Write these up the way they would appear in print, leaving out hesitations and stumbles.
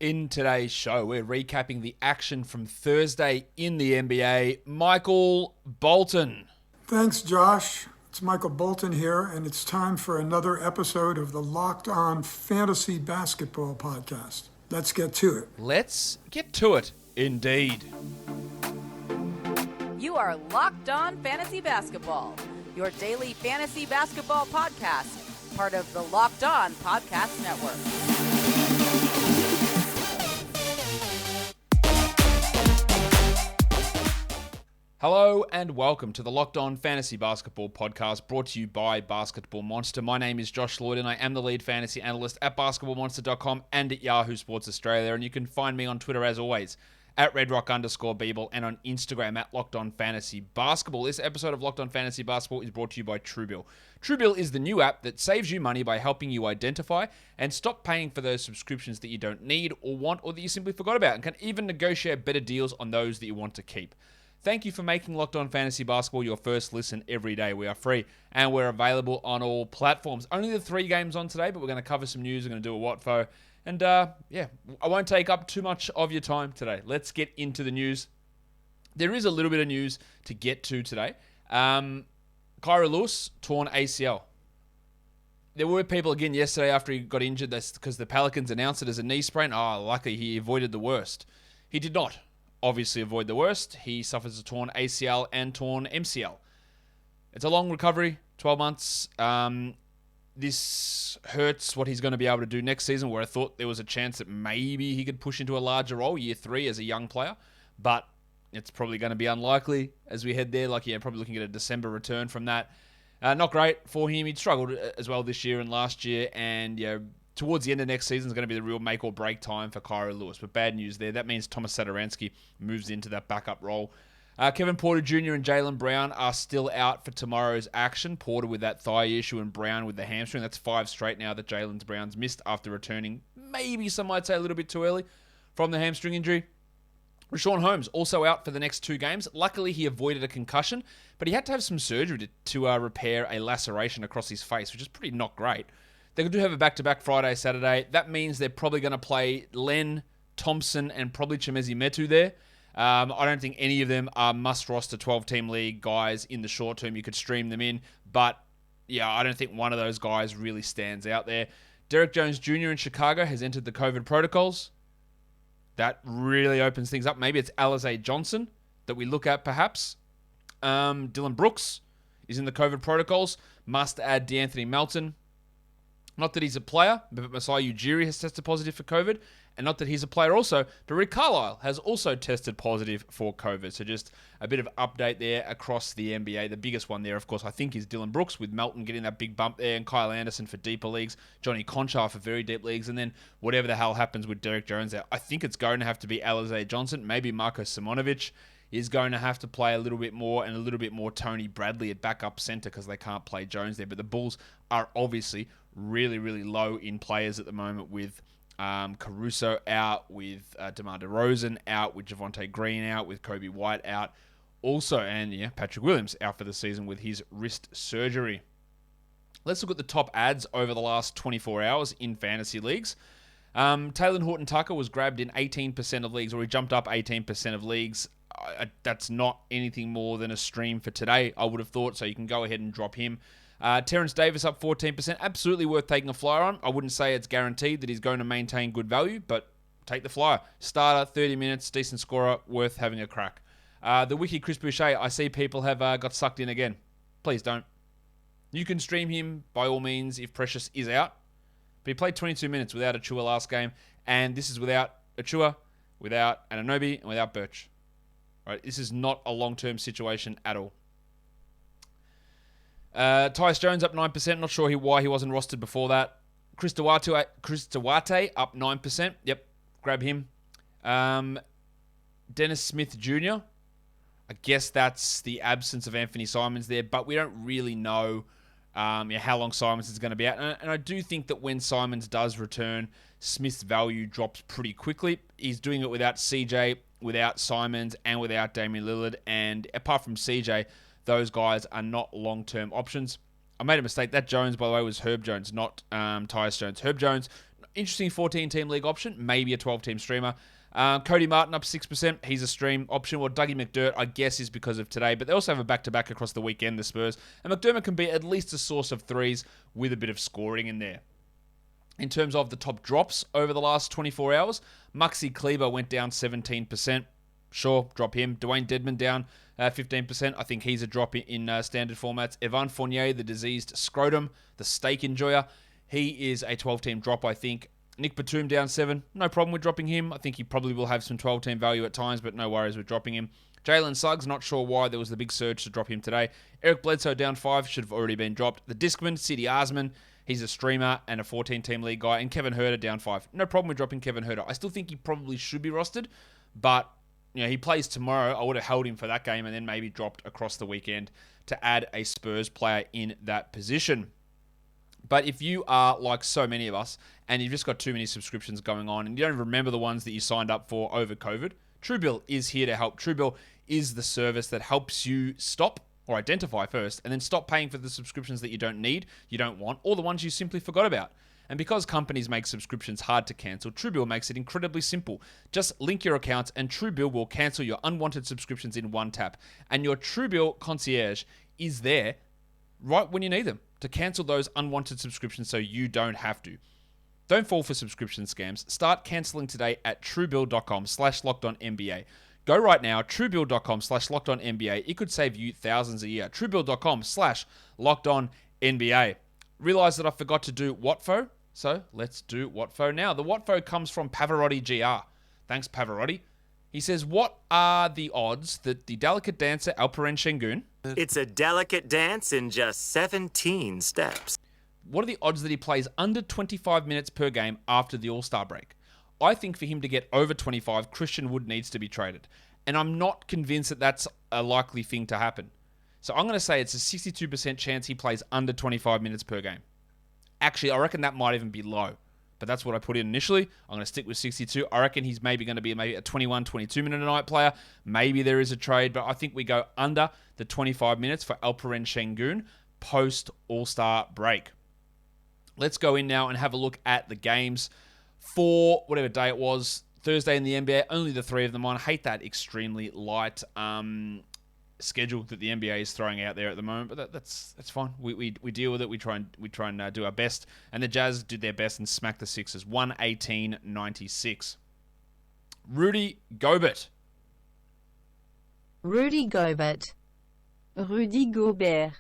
In today's show, we're recapping the action from Thursday in the NBA. Michael Bolton. Thanks, Josh. It's Michael Bolton here, and it's time for another episode of the Locked On Fantasy Basketball Podcast. Let's get to it. Let's get to it, indeed. You are Locked On Fantasy Basketball, your daily fantasy basketball podcast, part of the Locked On Podcast Network. Hello and welcome to the Locked On Fantasy Basketball Podcast, brought to you by Basketball Monster. My name is Josh Lloyd and I am the lead fantasy analyst at basketballmonster.com and at Yahoo Sports Australia. And you can find me on Twitter as always at redrock_Beeble and on Instagram at Locked On Fantasy Basketball. This episode of Locked On Fantasy Basketball is brought to you by TrueBill. TrueBill is the new app that saves you money by helping you identify and stop paying for those subscriptions that you don't need or want or that you simply forgot about, and can even negotiate better deals on those that you want to keep. Thank you for making Locked On Fantasy Basketball your first listen every day. We are free and we're available on all platforms. Only the 3 games on today, but we're going to cover some news. We're going to do a WATFO. And I won't take up too much of your time today. Let's get into the news. There is a little bit of news to get to today. Kira Lewis, torn ACL. There were people again yesterday after he got injured because the Pelicans announced it as a knee sprain. Luckily he avoided the worst. He did not obviously avoid the worst. He suffers a torn ACL and torn MCL. It's a long recovery, 12 months. This hurts what he's going to be able to do next season, where I thought there was a chance that maybe he could push into a larger role, year 3 as a young player. But it's probably going to be unlikely as we head there. Probably looking at a December return from that. Not great for him. He'd struggled as well this year and last year. And towards the end of next season is going to be the real make or break time for Kira Lewis. But bad news there. That means Thomas Satoransky moves into that backup role. Kevin Porter Jr. and Jaylen Brown are still out for tomorrow's action. Porter with that thigh issue and Brown with the hamstring. That's 5 straight now that Jaylen Brown's missed after returning, maybe some might say a little bit too early, from the hamstring injury. Richaun Holmes also out for the next 2 games. Luckily, he avoided a concussion, but he had to have some surgery to repair a laceration across his face, which is pretty not great. They do have a back-to-back Friday, Saturday. That means they're probably going to play Len, Thompson, and probably Chimezie Metu there. I don't think any of them are must-roster 12-team league guys in the short term. You could stream them in, but I don't think one of those guys really stands out there. Derrick Jones Jr. in Chicago has entered the COVID protocols. That really opens things up. Maybe it's Alize Johnson that we look at perhaps. Dillon Brooks is in the COVID protocols. Must add D'Anthony Melton. Not that he's a player, but Masai Ujiri has tested positive for COVID. And not that he's a player also, but Rick Carlisle has also tested positive for COVID. So just a bit of update there across the NBA. The biggest one there, of course, I think is Dillon Brooks, with Melton getting that big bump there, and Kyle Anderson for deeper leagues, Johnny Conchar for very deep leagues, and then whatever the hell happens with Derrick Jones there. I think it's going to have to be Alize Johnson. Maybe Marko Simonovic is going to have to play a little bit more, and a little bit more Tony Bradley at backup center because they can't play Jones there. But the Bulls are obviously really, really low in players at the moment, with Caruso out, with DeMar DeRozan out, with Javonte Green out, with Kobe White out also, and Patrick Williams out for the season with his wrist surgery. Let's look at the top ads over the last 24 hours in fantasy leagues. Taylor Horton-Tucker was grabbed in 18% of leagues, or he jumped up 18% of leagues. That's not anything more than a stream for today, I would have thought, so you can go ahead and drop him. Terrence Davis up 14%. Absolutely worth taking a flyer on. I wouldn't say it's guaranteed that he's going to maintain good value, but take the flyer. Starter, 30 minutes, decent scorer, worth having a crack. The wiki Chris Boucher, I see people have got sucked in again. Please don't. You can stream him by all means if Precious is out. But he played 22 minutes without Achua last game, and this is without Achua, without Anunoby, and without Birch. Right? This is not a long-term situation at all. Tyus Jones up 9%. Not sure why he wasn't rostered before that. Chris Duarte up 9%. Yep, grab him. Dennis Smith Jr. I guess that's the absence of Anthony Simons there, but we don't really know how long Simons is going to be out. And I do think that when Simons does return, Smith's value drops pretty quickly. He's doing it without CJ, without Simons, and without Damian Lillard. And apart from CJ, those guys are not long-term options. I made a mistake. That Jones, by the way, was Herb Jones, not Tyus Jones. Herb Jones, Interesting 14-team league option, maybe a 12-team streamer. Cody Martin up 6%. He's a stream option. Well, Dougie McDirt, I guess, is because of today. But they also have a back-to-back across the weekend, the Spurs. And McDermott can be at least a source of threes with a bit of scoring in there. In terms of the top drops over the last 24 hours, Maxi Kleber went down 17%. Sure, drop him. Dwayne Dedmon down 15%. I think he's a drop in standard formats. Evan Fournier, the diseased scrotum, the steak enjoyer, he is a 12-team drop, I think. Nick Batum down 7. No problem with dropping him. I think he probably will have some 12-team value at times, but no worries with dropping him. Jalen Suggs, not sure why there was the big surge to drop him today. Eric Bledsoe down 5, should have already been dropped. The Discman, City Osman, he's a streamer and a 14-team league guy. And Kevin Huerter down 5. No problem with dropping Kevin Huerter. I still think he probably should be rostered, but he plays tomorrow. I would have held him for that game and then maybe dropped across the weekend to add a Spurs player in that position. But if you are like so many of us and you've just got too many subscriptions going on and you don't remember the ones that you signed up for over COVID, TrueBill is here to help. TrueBill is the service that helps you stop or identify first and then stop paying for the subscriptions that you don't need, you don't want, or the ones you simply forgot about. And because companies make subscriptions hard to cancel, TrueBill makes it incredibly simple. Just link your accounts and TrueBill will cancel your unwanted subscriptions in one tap. And your TrueBill concierge is there right when you need them to cancel those unwanted subscriptions so you don't have to. Don't fall for subscription scams. Start canceling today at truebill.com/lockedonnba. Go right now, truebill.com/lockedonnba. It could save you thousands a year. truebill.com/lockedonnba. Realize that I forgot to do WATFO, so let's do WATFO now. The WATFO comes from Pavarotti GR. Thanks, Pavarotti. He says, what are the odds that the delicate dancer Alperen Şengün... It's a delicate dance in just 17 steps. What are the odds that he plays under 25 minutes per game after the All-Star break? I think for him to get over 25, Christian Wood needs to be traded. And I'm not convinced that that's a likely thing to happen. So I'm going to say it's a 62% chance he plays under 25 minutes per game. Actually, I reckon that might even be low. But that's what I put in initially. I'm going to stick with 62. I reckon he's maybe going to be maybe a 21, 22-minute-a-night player. Maybe there is a trade, but I think we go under the 25 minutes for Alperen Şengün post-All-Star break. Let's go in now and have a look at the games for whatever day it was. Thursday in the NBA, only the 3 of them on. I hate that extremely light schedule that the NBA is throwing out there at the moment, but that's fine. We deal with it. We try and do our best. And the Jazz did their best and smacked the Sixers 118-96. Rudy Gobert. Rudy Gobert. Rudy Gobert.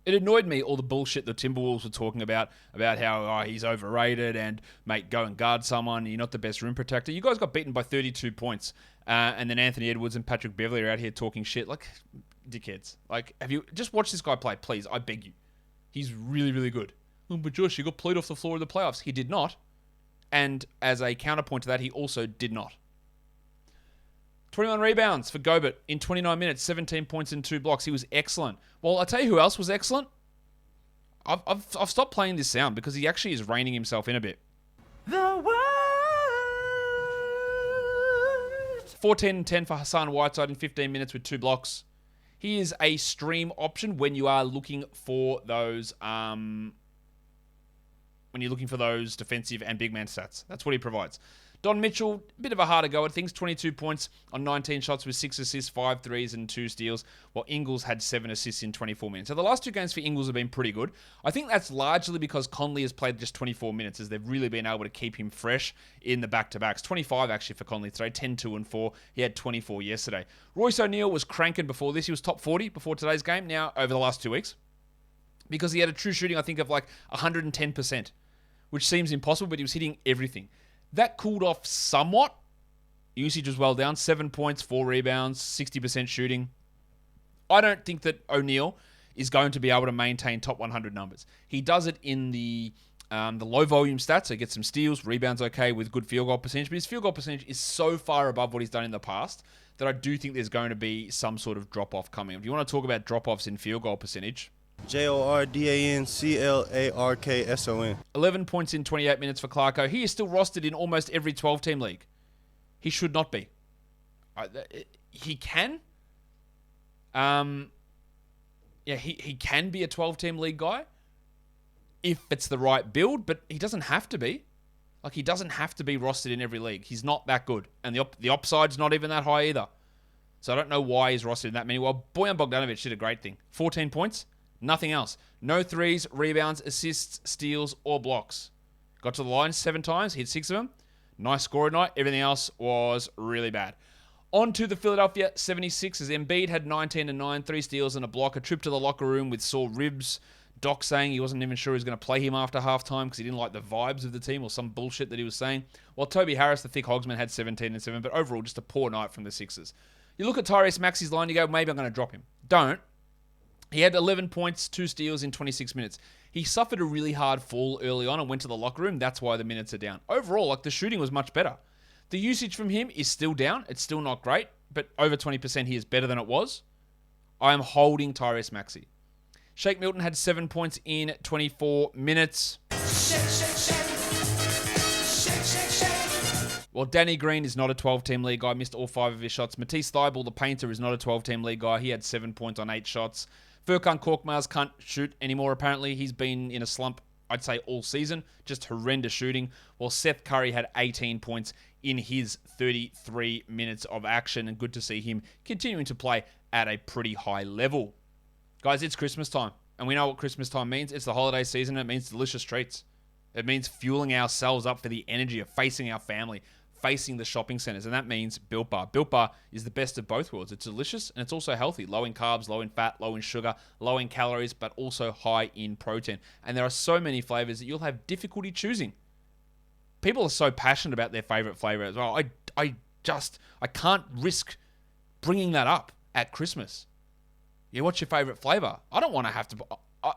It annoyed me, all the bullshit the Timberwolves were talking about how he's overrated and, mate, go and guard someone. You're not the best rim protector. You guys got beaten by 32 points. And then Anthony Edwards and Patrick Beverley are out here talking shit. Like, dickheads. Like, have you just watch this guy play, please? I beg you. He's really, really good. Oh, but Josh, he got played off the floor in the playoffs. He did not. And as a counterpoint to that, he also did not. 21 rebounds for Gobert in 29 minutes, 17 points and 2 blocks. He was excellent. Well, I'll tell you who else was excellent. I've stopped playing this sound because he actually is reining himself in a bit. The world. 14 and 10 for Hassan Whiteside in 15 minutes with 2 blocks. He is a stream option when you are looking for those defensive and big man stats. That's what he provides. Don Mitchell, a bit of a harder go at things. 22 points on 19 shots with 6 assists, 5 threes, and 2 steals, while Ingles had 7 assists in 24 minutes. So the last 2 games for Ingles have been pretty good. I think that's largely because Conley has played just 24 minutes, as they've really been able to keep him fresh in the back-to-backs. 25 actually for Conley today, 10, 2, and 4. He had 24 yesterday. Royce O'Neal was cranking before this. He was top 40 before today's game, now over the last 2 weeks, because he had a true shooting, I think, of like 110%, which seems impossible, but he was hitting everything. That cooled off somewhat. Usage was well down. 7 points, 4 rebounds, 60% shooting. I don't think that O'Neal is going to be able to maintain top 100 numbers. He does it in the low volume stats. So he gets some steals, rebounds okay with good field goal percentage. But his field goal percentage is so far above what he's done in the past that I do think there's going to be some sort of drop-off coming. If you want to talk about drop-offs in field goal percentage... JORDANCLARKSON. 11 points in 28 minutes for Clarko. He is still rostered in almost every 12-team league. He should not be. He can. yeah, he can be a 12-team league guy if it's the right build, but he doesn't have to be. Like, he doesn't have to be rostered in every league. He's not that good. And the upside's not even that high either. So I don't know why he's rostered in that many. Well, Bojan Bogdanovic did a great thing. 14 points, nothing else. No threes, rebounds, assists, steals, or blocks. Got to the line 7 times, hit 6 of them. Nice score night. Everything else was really bad. On to the Philadelphia 76ers. Embiid had 19 and 9, 3 steals and a block. A trip to the locker room with sore ribs. Doc saying he wasn't even sure he was going to play him after halftime because he didn't like the vibes of the team or some bullshit that he was saying. While Toby Harris, the thick hogsman, had 17 and 7, but overall just a poor night from the Sixers. You look at Tyrese Maxey's line, you go, maybe I'm going to drop him. Don't. He had 11 points, 2 steals in 26 minutes. He suffered a really hard fall early on and went to the locker room. That's why the minutes are down. Overall, like, the shooting was much better. The usage from him is still down. It's still not great, but over 20% he is better than it was. I am holding Tyrese Maxey. Shake Milton had 7 points in 24 minutes. Well, Danny Green is not a 12-team league guy. Missed all 5 of his shots. Matisse Thybulle, the painter, is not a 12-team league guy. He had 7 points on 8 shots. Furkan Korkmaz can't shoot anymore, apparently. He's been in a slump, I'd say, all season. Just horrendous shooting. While Seth Curry had 18 points in his 33 minutes of action. And good to see him continuing to play at a pretty high level. Guys, it's Christmas time. And we know what Christmas time means. It's the holiday season. It means delicious treats. It means fueling ourselves up for the energy of facing our family, facing the shopping centers, and that means Built Bar. Built Bar is the best of both worlds. It's delicious, and it's also healthy. Low in carbs, low in fat, low in sugar, low in calories, but also high in protein. And there are so many flavors that you'll have difficulty choosing. People are so passionate about their favorite flavor as well. I can't risk bringing that up at Christmas. Yeah, what's your favorite flavor? I don't want to have to...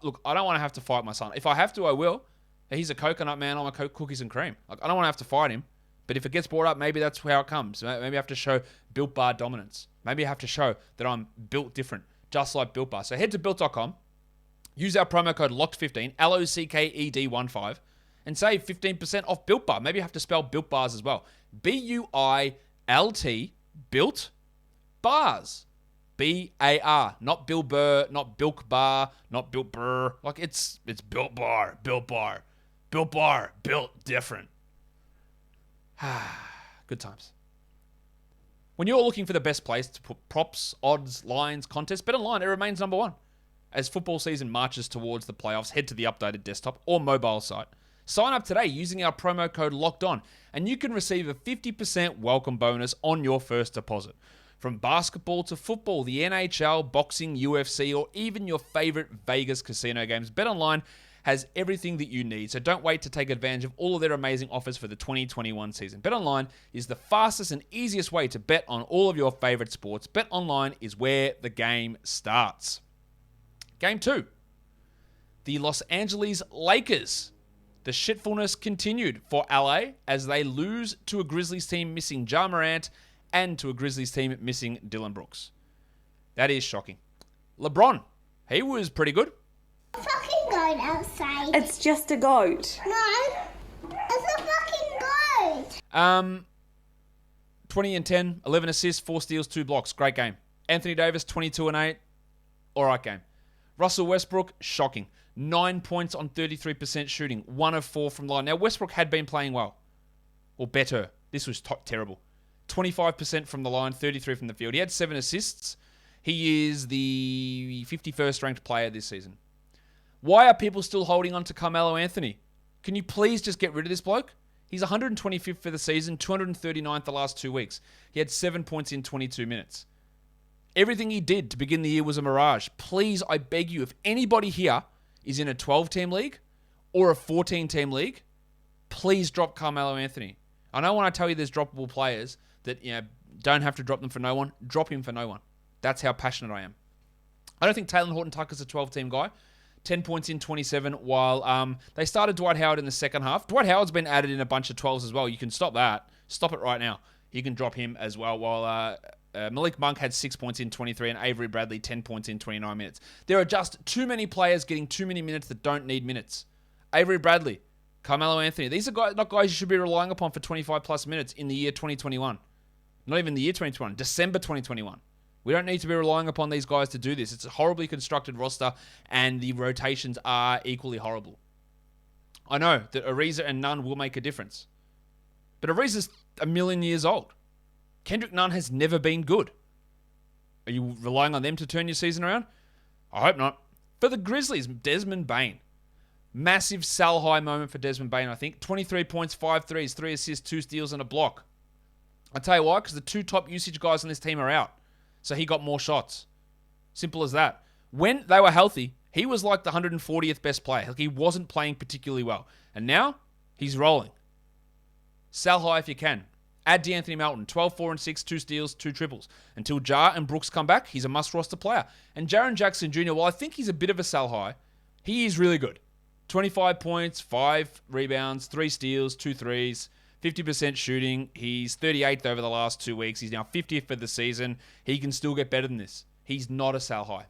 Look, I don't want to have to fight my son. If I have to, I will. He's a coconut man. I'm a cookies and cream. Like, I don't want to have to fight him. But if it gets brought up, maybe that's how it comes. Maybe I have to show Built Bar dominance. Maybe I have to show that I'm built different, just like Built Bar. So head to Built.com, use our promo code LOCKED15, LOCKED15, and save 15% off Built Bar. Maybe you have to spell Built Bars as well. BUILT, Built Bars. B-A-R, not Bill Burr, not Bilk Bar, not Built Burr. Like, it's Built Bar, Built Bar. Built Bar, built different. Good times. When you're looking for the best place to put props, odds, lines, contests, BetOnline, it remains number one. As football season marches towards the playoffs, head to the updated desktop or mobile site. Sign up today using our promo code LOCKEDON, and you can receive a 50% welcome bonus on your first deposit. From basketball to football, the NHL, boxing, UFC, or even your favorite Vegas casino games, BetOnline has everything that you need. So don't wait to take advantage of all of their amazing offers for the 2021 season. BetOnline is the fastest and easiest way to bet on all of your favorite sports. BetOnline is where the game starts. Game 2. The Los Angeles Lakers. The shitfulness continued for LA as they lose to a Grizzlies team missing Ja Morant and to a Grizzlies team missing Dylan Brooks. That is shocking. LeBron, he was pretty good. Fucking goat outside. It's just a goat. No, it's a fucking goat. 20 and 10, 11 assists, 4 steals, 2 blocks. Great game. Anthony Davis, 22 and 8. All right game. Russell Westbrook, shocking. 9 points on 33% shooting. 1 of 4 from the line. Now, Westbrook had been playing well. Or better. This was terrible. 25% from the line, 33 from the field. He had 7 assists. He is the 51st ranked player this season. Why are people still holding on to Carmelo Anthony? Can you please just get rid of this bloke? He's 125th for the season, 239th the last 2 weeks. He had 7 points in 22 minutes. Everything he did to begin the year was a mirage. Please, I beg you, if anybody here is in a 12-team league or a 14-team league, please drop Carmelo Anthony. I know when I tell you there's droppable players that, you know, don't have to drop them for no one. Drop him for no one. That's how passionate I am. I don't think Taylor Horton-Tucker's a 12-team guy. 10 points in 27 while they started Dwight Howard in the second half. Dwight Howard's been added in a bunch of 12s as well. You can stop that. Stop it right now. You can drop him as well while Malik Monk had 6 points in 23 and Avery Bradley 10 points in 29 minutes. There are just too many players getting too many minutes that don't need minutes. Avery Bradley, Carmelo Anthony. These are not guys you should be relying upon for 25 plus minutes in the year 2021. Not even the year 2021. December 2021. We don't need to be relying upon these guys to do this. It's a horribly constructed roster, and the rotations are equally horrible. I know that Ariza and Nunn will make a difference. But Ariza's a million years old. Kendrick Nunn has never been good. Are you relying on them to turn your season around? I hope not. For the Grizzlies, Desmond Bane. Massive sell high moment for Desmond Bane, I think. 23 points, 5 threes, 3 assists, 2 steals, and a block. I'll tell you why, because the 2 top usage guys on this team are out. So he got more shots. Simple as that. When they were healthy, he was like the 140th best player. Like, he wasn't playing particularly well. And now, he's rolling. Sell high if you can. Add D'Anthony Melton. 12, 4, and 6, 2 steals, 2 triples. Until Jar and Brooks come back, he's a must-roster player. And Jaren Jackson Jr., while I think he's a bit of a sell high, he is really good. 25 points, 5 rebounds, 3 steals, 2 threes, 50% shooting. He's 38th over the last 2 weeks. He's now 50th for the season. He can still get better than this. He's not a sell high.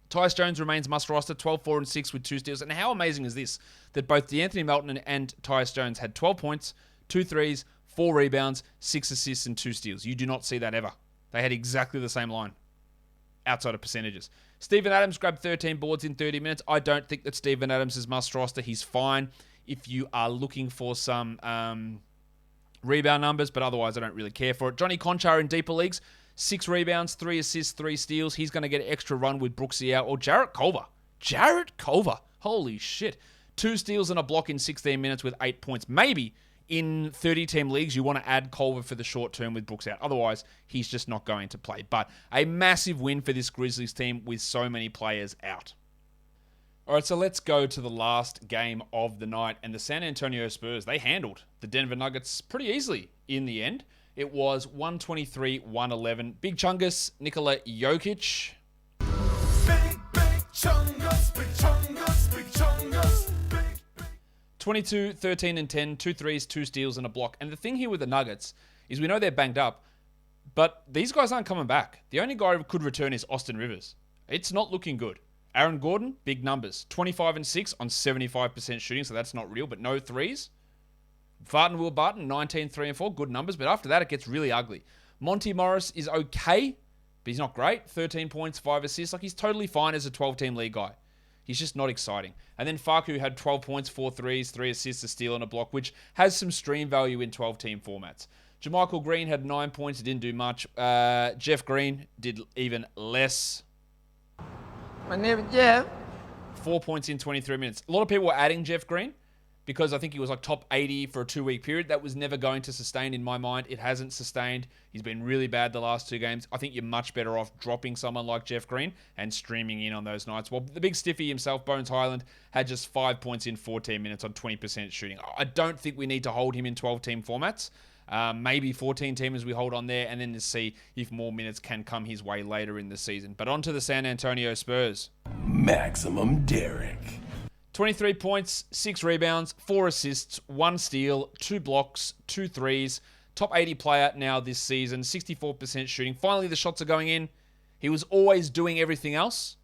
Tyus Jones remains must roster, 12, 4, and 6 with 2 steals. And how amazing is this? That both D'Anthony Melton and Tyus Jones had 12 points, 2 threes, 4 rebounds, 6 assists, and 2 steals. You do not see that ever. They had exactly the same line outside of percentages. Steven Adams grabbed 13 boards in 30 minutes. I don't think that Steven Adams is must roster. He's fine if you are looking for some rebound numbers, but otherwise I don't really care for it. Johnny Conchar in deeper leagues, 6 rebounds, 3 assists, 3 steals. He's going to get an extra run with Brooksy out. Or Jarrett Culver. Holy shit. 2 steals and a block in 16 minutes with 8 points. Maybe in 30-team leagues, you want to add Culver for the short term with Brooks out. Otherwise, he's just not going to play. But a massive win for this Grizzlies team with so many players out. All right, so let's go to the last game of the night. And the San Antonio Spurs, they handled the Denver Nuggets pretty easily in the end. It was 123-111. Big Chungus, Nikola Jokic. Big Chungus, Big Chungus, Big Chungus. 22, 13, and 10, 2 threes, 2 steals, and a block. And the thing here with the Nuggets is we know they're banged up, but these guys aren't coming back. The only guy who could return is Austin Rivers. It's not looking good. Aaron Gordon, big numbers. 25 and 6 on 75% shooting, so that's not real, but no threes. Barton Will Barton, 19, 3, and 4, good numbers, but after that it gets really ugly. Monty Morris is okay, but he's not great. 13 points, 5 assists. Like, he's totally fine as a 12-team league guy. He's just not exciting. And then Facu had 12 points, 4 threes, 3 assists, a steal, and a block, which has some stream value in 12-team formats. JaMychal Green had 9 points. He didn't do much. Jeff Green did even less. My name is Jeff. 4 points in 23 minutes. A lot of people were adding Jeff Green because I think he was like top 80 for a 2-week period. That was never going to sustain in my mind. It hasn't sustained. He's been really bad the last 2 games. I think you're much better off dropping someone like Jeff Green and streaming in on those nights. Well, the big stiffy himself, Bones Highland, had just 5 points in 14 minutes on 20% shooting. I don't think we need to hold him in 12-team formats. Maybe 14-team as we hold on there, and then to see if more minutes can come his way later in the season. But on to the San Antonio Spurs. Maximum Derrick. 23 points, 6 rebounds, 4 assists, 1 steal, 2 blocks, 2 threes. Top 80 player now this season, 64% shooting. Finally, the shots are going in. He was always doing everything else.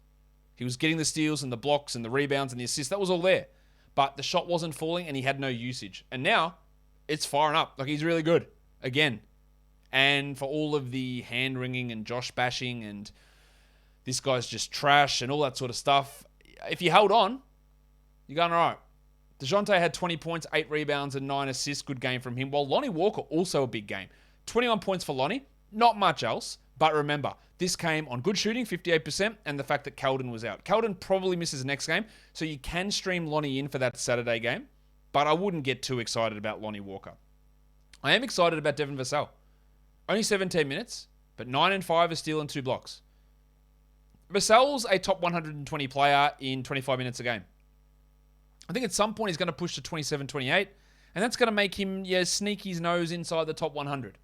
He was getting the steals and the blocks and the rebounds and the assists. That was all there. But the shot wasn't falling and he had no usage. And now, it's firing up. Like, he's really good. Again. And for all of the hand-wringing and Josh bashing and this guy's just trash and all that sort of stuff, if you held on, you're going all right. DeJounte had 20 points, 8 rebounds, and 9 assists. Good game from him. While Lonnie Walker, also a big game. 21 points for Lonnie. Not much else. But remember, this came on good shooting, 58%, and the fact that Keldon was out. Keldon probably misses next game, so you can stream Lonnie in for that Saturday game. But I wouldn't get too excited about Lonnie Walker. I am excited about Devin Vassell. Only 17 minutes, but 9 and 5, a steal and 2 blocks. Vassell's a top 120 player in 25 minutes a game. I think at some point he's going to push to 27, 28, and that's going to make him sneak his nose inside the top 100.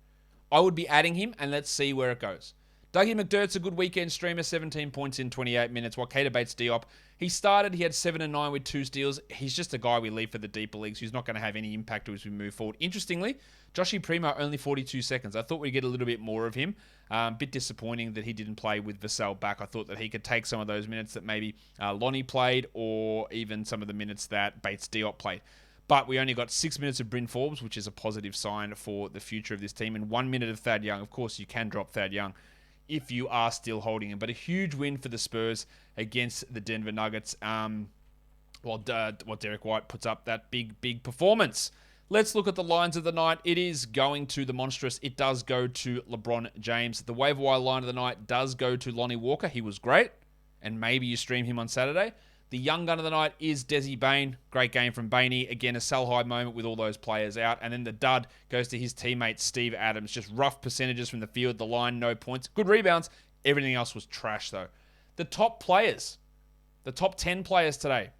I would be adding him, and let's see where it goes. Dougie McDirt's a good weekend streamer, 17 points in 28 minutes, while Keita Bates-Diop, he started, he had 7 and 9 with 2 steals. He's just a guy we leave for the deeper leagues who's not going to have any impact as we move forward. Interestingly, Joshie Primo, only 42 seconds. I thought we'd get a little bit more of him. Bit disappointing that he didn't play with Vassell back. I thought that he could take some of those minutes that maybe Lonnie played or even some of the minutes that Bates-Diop played. But we only got 6 minutes of Bryn Forbes, which is a positive sign for the future of this team, and 1 minute of Thad Young. Of course, you can drop Thad Young if you are still holding him. But a huge win for the Spurs against the Denver Nuggets. While Derrick White puts up that big performance. Let's look at the lines of the night. It is going to the monstrous. It does go to LeBron James. The waiver wire line of the night does go to Lonnie Walker. He was great, and maybe you stream him on Saturday. The young gun of the night is Desi Bane. Great game from Baney. Again, a sell high moment with all those players out. And then the dud goes to his teammate, Steve Adams. Just rough percentages from the field, the line, no points. Good rebounds. Everything else was trash, though. The top players, the top 10 players today.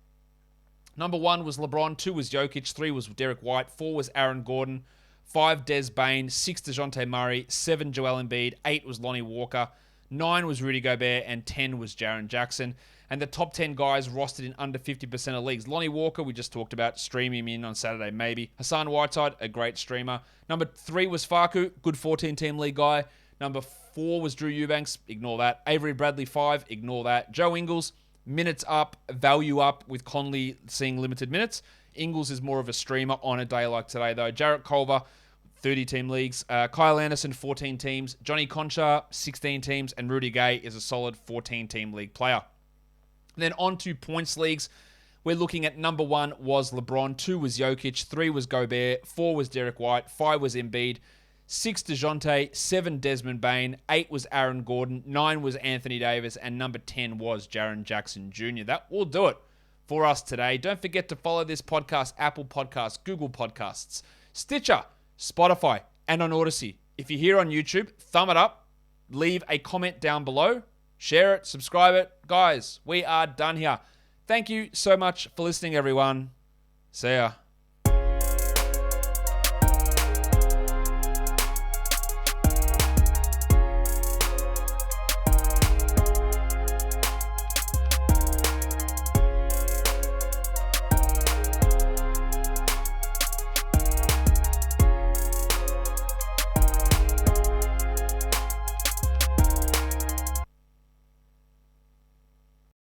Number 1 was LeBron, 2 was Jokic, 3 was Derrick White, 4 was Aaron Gordon, 5 Des Bane, 6 DeJounte Murray, 7 Joel Embiid, 8 was Lonnie Walker, 9 was Rudy Gobert, and 10 was Jaren Jackson. And the top 10 guys rostered in under 50% of leagues. Lonnie Walker, we just talked about, stream him in on Saturday maybe. Hassan Whiteside, a great streamer. Number 3 was Faku, good 14-team league guy. Number 4 was Drew Eubanks, ignore that. Avery Bradley, 5, ignore that. Joe Ingles, minutes up, value up with Conley seeing limited minutes. Ingles is more of a streamer on a day like today, though. Jarrett Culver, 30-team leagues. Kyle Anderson, 14 teams. Johnny Concha, 16 teams. And Rudy Gay is a solid 14-team league player. Then on to points leagues. We're looking at number 1 was LeBron, 2 was Jokic, 3 was Gobert, 4 was Derrick White, 5 was Embiid, 6 DeJounte, 7 Desmond Bane, 8 was Aaron Gordon, 9 was Anthony Davis, and number 10 was Jaren Jackson Jr. That will do it for us today. Don't forget to follow this podcast, Apple Podcasts, Google Podcasts, Stitcher, Spotify, and on Odyssey. If you're here on YouTube, thumb it up, leave a comment down below, share it, subscribe it. Guys, we are done here. Thank you so much for listening, everyone. See ya.